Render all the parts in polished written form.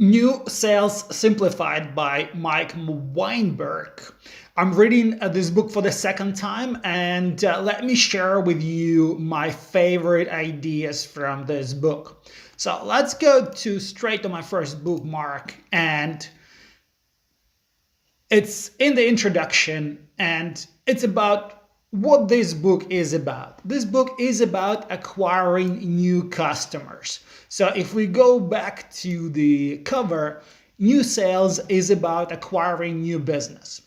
New Sales Simplified by Mike Weinberg. I'm reading this book for the second time, and let me share with you my favorite ideas from this book. So let's go straight to my first bookmark, and it's in the introduction, and it's about what this book is about. This book is about acquiring new customers. So if we go back to the cover, new sales is about acquiring new business.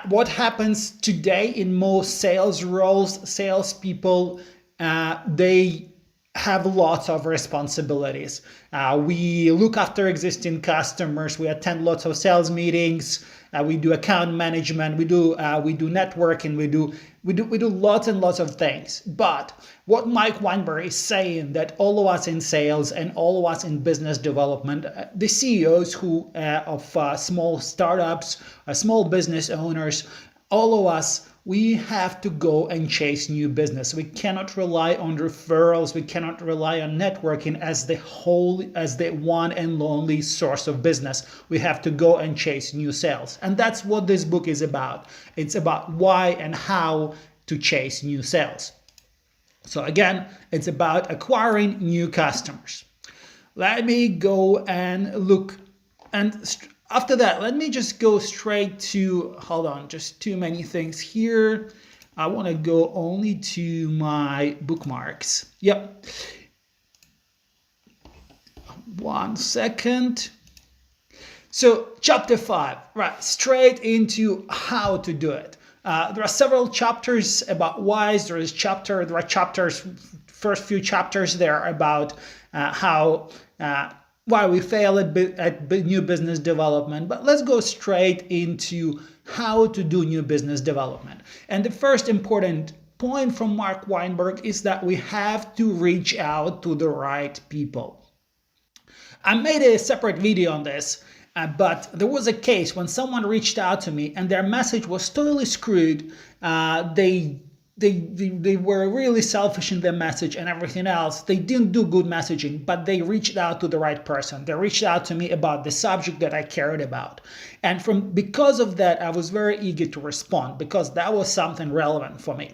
What happens today in most sales roles, salespeople, they have lots of responsibilities. We look after existing customers. We attend lots of sales meetings. We do account management. We do networking. We do lots and lots of things. But what Mike Weinberg is saying, that all of us in sales and all of us in business development, the CEOs of small startups, small business owners, all of us, we have to go and chase new business. We cannot rely on referrals. We cannot rely on networking as the one and only source of business. We have to go and chase new sales. And that's what this book is about. It's about why and how to chase new sales. So again, it's about acquiring new customers. Let me go and look, and after that, let me just go straight to, hold on, just too many things here. I want to go only to my bookmarks. Yep. 1 second. So chapter 5, right, straight into how to do it. There are several chapters about whys. There are chapters, first few chapters there about why we fail at new business development. But let's go straight into how to do new business development. And the first important point from Mark Weinberg is that we have to reach out to the right people. I made a separate video on this, but there was a case when someone reached out to me and their message was totally screwed. They were really selfish in their message and everything else. They didn't do good messaging, but they reached out to the right person. They reached out to me about the subject that I cared about. And because of that, I was very eager to respond because that was something relevant for me.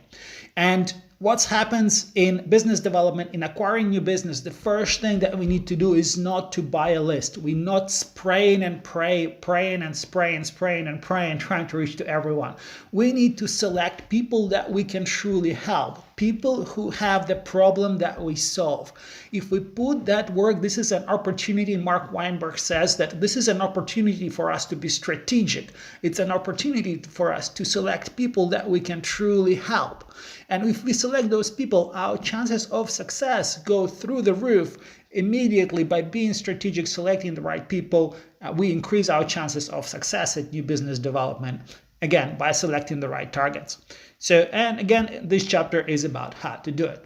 And what happens in business development, in acquiring new business, the first thing that we need to do is not to buy a list. We're not spraying and praying and spraying and praying, trying to reach to everyone. We need to select people that we can truly help, people who have the problem that we solve. If we put that work, this is an opportunity. Mark Weinberg says that this is an opportunity for us to be strategic. It's an opportunity for us to select people that we can truly help. And if we select those people, our chances of success go through the roof immediately. By being strategic, selecting the right people, we increase our chances of success at new business development, again, by selecting the right targets. So, and again, this chapter is about how to do it.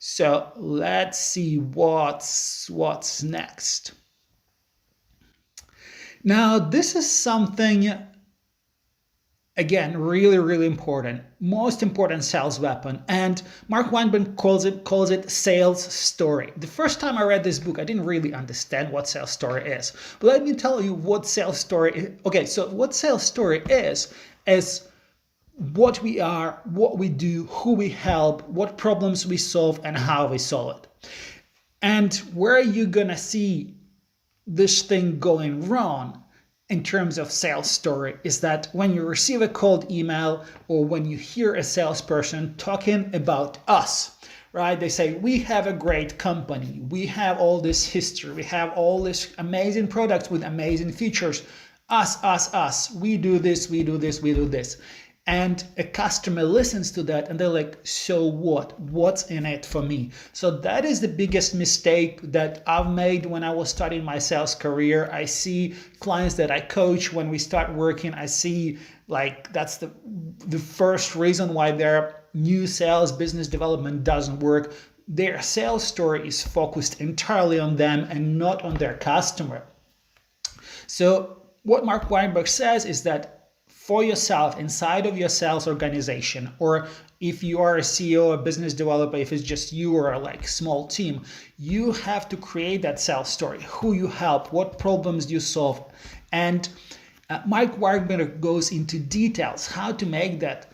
So let's see what's next. Now, this is something, again, really, really important. Most important sales weapon. And Mark Weinberg calls it sales story. The first time I read this book, I didn't really understand what sales story is. But let me tell you what sales story is. Okay, so what sales story is what we are, what we do, who we help, what problems we solve, and how we solve it. And where you're gonna see this thing going wrong in terms of sales story is that when you receive a cold email or when you hear a salesperson talking about us, right? They say, we have a great company. We have all this history. We have all this amazing products with amazing features. Us. We do this, we do this, we do this. And a customer listens to that and they're like, so what? What's in it for me? So that is the biggest mistake that I've made when I was starting my sales career. I see clients that I coach when we start working. I see like that's the first reason why their new sales business development doesn't work. Their sales story is focused entirely on them and not on their customer. So what Mark Weinberg says is that for yourself inside of your sales organization, or if you are a CEO, a business developer, if it's just you or like small team, you have to create that sales story, who you help, what problems you solve. And Mike Weinberg goes into details how to make that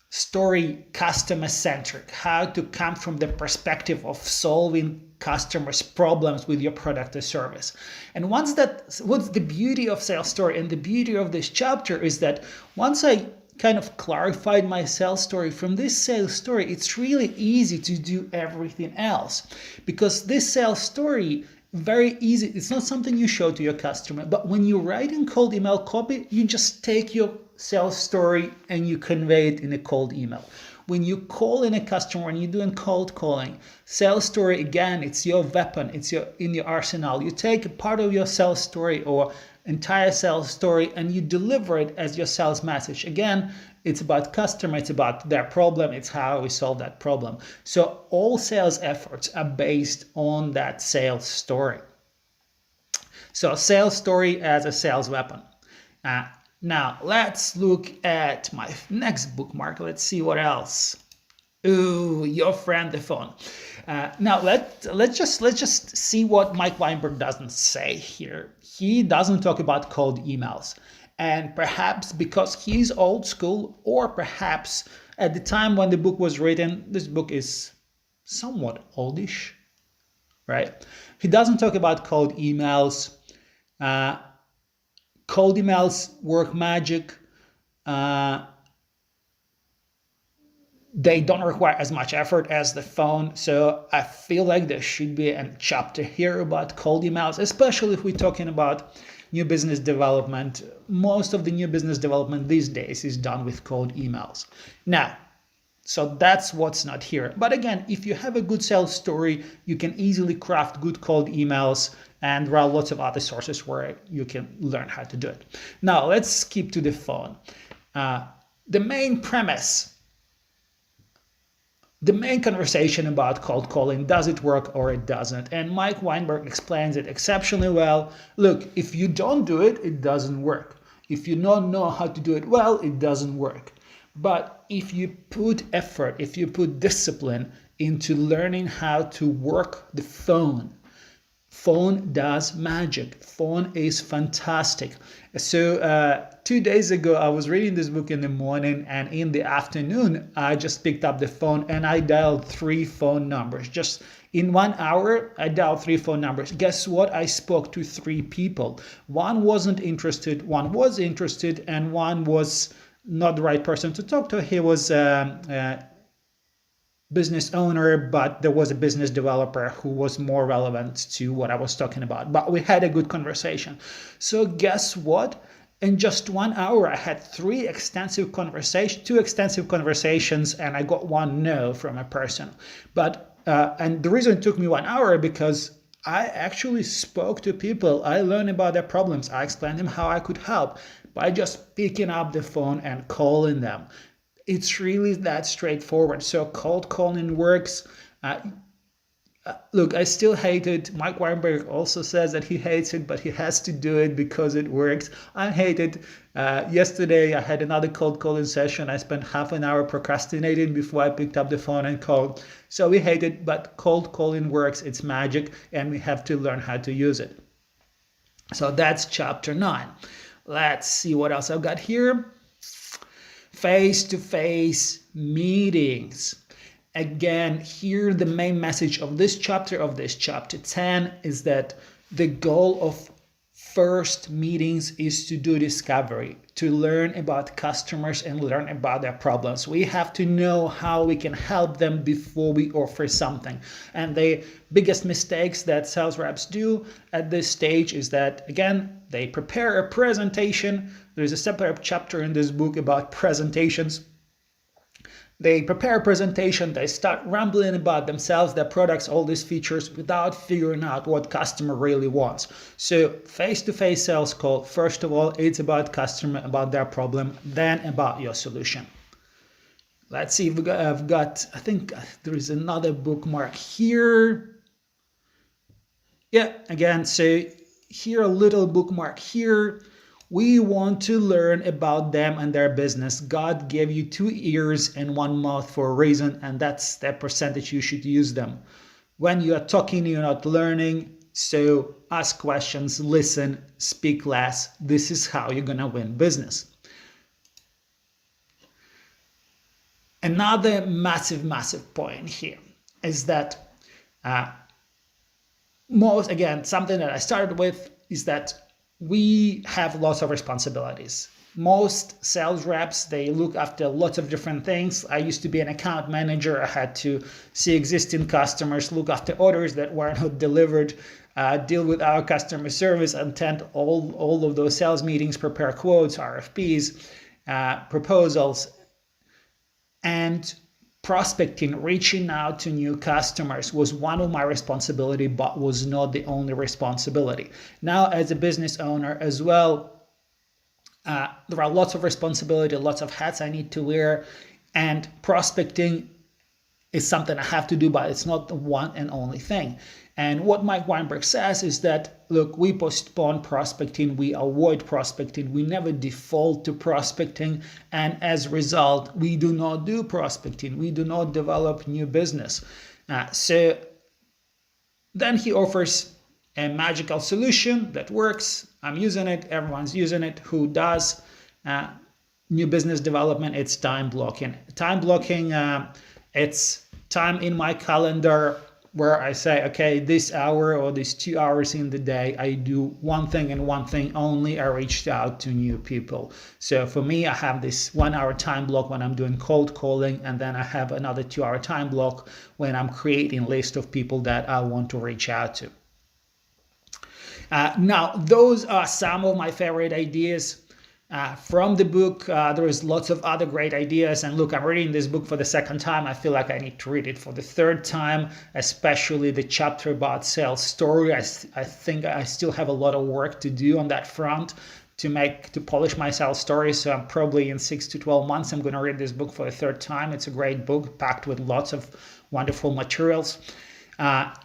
story customer centric, how to come from the perspective of solving customers' problems with your product or service. And what's the beauty of sales story and the beauty of this chapter is that once I kind of clarified my sales story, from this sales story, it's really easy to do everything else, because this sales story, very easy. It's not something you show to your customer, but when you write in cold email copy, you just take your sales story and you convey it in a cold email. When you call in a customer, when you're doing cold calling, sales story, again, it's your weapon, it's in your arsenal. You take a part of your sales story or entire sales story and you deliver it as your sales message. Again, it's about customer, it's about their problem, it's how we solve that problem. So all sales efforts are based on that sales story. So sales story as a sales weapon. Now let's look at my next bookmark. Let's see what else. Ooh, your friend the phone. Now let's just see what Mike Weinberg doesn't say here. He doesn't talk about cold emails, and perhaps because he's old school, or perhaps at the time when the book was written, this book is somewhat oldish, right? He doesn't talk about cold emails. Cold emails work magic. They don't require as much effort as the phone. So I feel like there should be a chapter here about cold emails, especially if we're talking about new business development. Most of the new business development these days is done with cold emails. Now, so that's what's not here. But again, if you have a good sales story, you can easily craft good cold emails, and there are lots of other sources where you can learn how to do it. Now, let's skip to the phone. The main premise, the main conversation about cold calling, does it work or it doesn't? And Mike Weinberg explains it exceptionally well. Look, if you don't do it, it doesn't work. If you don't know how to do it well, it doesn't work. But if you put effort, if you put discipline into learning how to work the phone, phone does magic. Phone is fantastic. So 2 days ago, I was reading this book in the morning, and in the afternoon, I just picked up the phone and I dialed 3 phone numbers. Just in 1 hour, I dialed 3 phone numbers. Guess what? I spoke to 3 people. One wasn't interested, one was interested, and one was not the right person to talk to. He was business owner, but there was a business developer who was more relevant to what I was talking about. But we had a good conversation. So guess what? In just 1 hour, I had 2 extensive conversations, and I got 1 no from a person. But and the reason it took me 1 hour, because I actually spoke to people. I learned about their problems. I explained them how I could help by just picking up the phone and calling them. It's really that straightforward. So cold calling works. Look, I still hate it. Mike Weinberg also says that he hates it, but he has to do it because it works. I hate it. Yesterday, I had another cold calling session. I spent half an hour procrastinating before I picked up the phone and called. So we hate it, but cold calling works. It's magic, and we have to learn how to use it. So that's chapter 9. Let's see what else I've got here. Face-to-face meetings. Again, here the main message of this chapter 10, is that the goal of first meetings is to do discovery, to learn about customers and learn about their problems. We have to know how we can help them before we offer something. And the biggest mistakes that sales reps do at this stage is that, again, they prepare a presentation. There's a separate chapter in this book about presentations. They prepare a presentation, they start rambling about themselves, their products, all these features, without figuring out what customer really wants. So face-to-face sales call, first of all, it's about customer, about their problem, then about your solution. Let's see if I've got, I think there is another bookmark here. Yeah, again, so here a little bookmark here. We want to learn about them and their business. God gave you 2 ears and 1 mouth for a reason, and that's the percentage you should use them. When you are talking, you're not learning. So ask questions, listen, speak less. This is how you're going to win business. Another massive point here is that something that I started with is that we have lots of responsibilities. Most sales reps, they look after lots of different things. I used to be an account manager. I had to see existing customers, look after orders that were not delivered, deal with our customer service, attend all of those sales meetings, prepare quotes, RFPs, proposals, and prospecting, reaching out to new customers was one of my responsibility, but was not the only responsibility. Now, as a business owner as well, there are lots of responsibility, lots of hats I need to wear, and prospecting is something I have to do, but it's not the one and only thing. And what Mike Weinberg says is that, look, we postpone prospecting, we avoid prospecting, we never default to prospecting, and as a result, we do not do prospecting, we do not develop new business. So then he offers a magical solution that works. I'm using it, everyone's using it. Who does new business development? It's time blocking. Time blocking, it's time in my calendar where I say, okay, this hour or these 2 hours in the day, I do one thing and one thing only. I reached out to new people. So for me, I have this 1 hour time block when I'm doing cold calling, and then I have another 2 hour time block when I'm creating a list of people that I want to reach out to. Now, those are some of my favorite ideas. From the book, there is lots of other great ideas. And look, I'm reading this book for the second time. I feel like I need to read it for the third time, especially the chapter about sales story. I think I still have a lot of work to do on that front to polish my sales story. So I'm probably in 6 to 12 months, I'm going to read this book for the third time. It's a great book packed with lots of wonderful materials.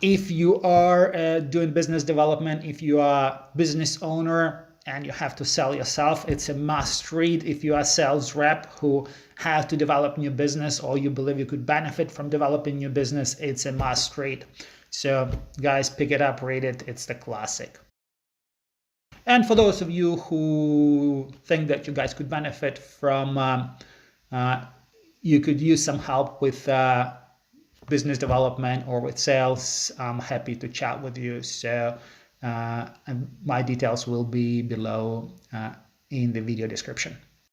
If you are doing business development, if you are a business owner, and you have to sell yourself, it's a must read. If you are a sales rep who have to develop new business, or you believe you could benefit from developing new business, it's a must read. So guys, pick it up, read it. It's the classic. And for those of you who think that you guys could benefit from, you could use some help with business development or with sales, I'm happy to chat with you. So and my details will be below in the video description.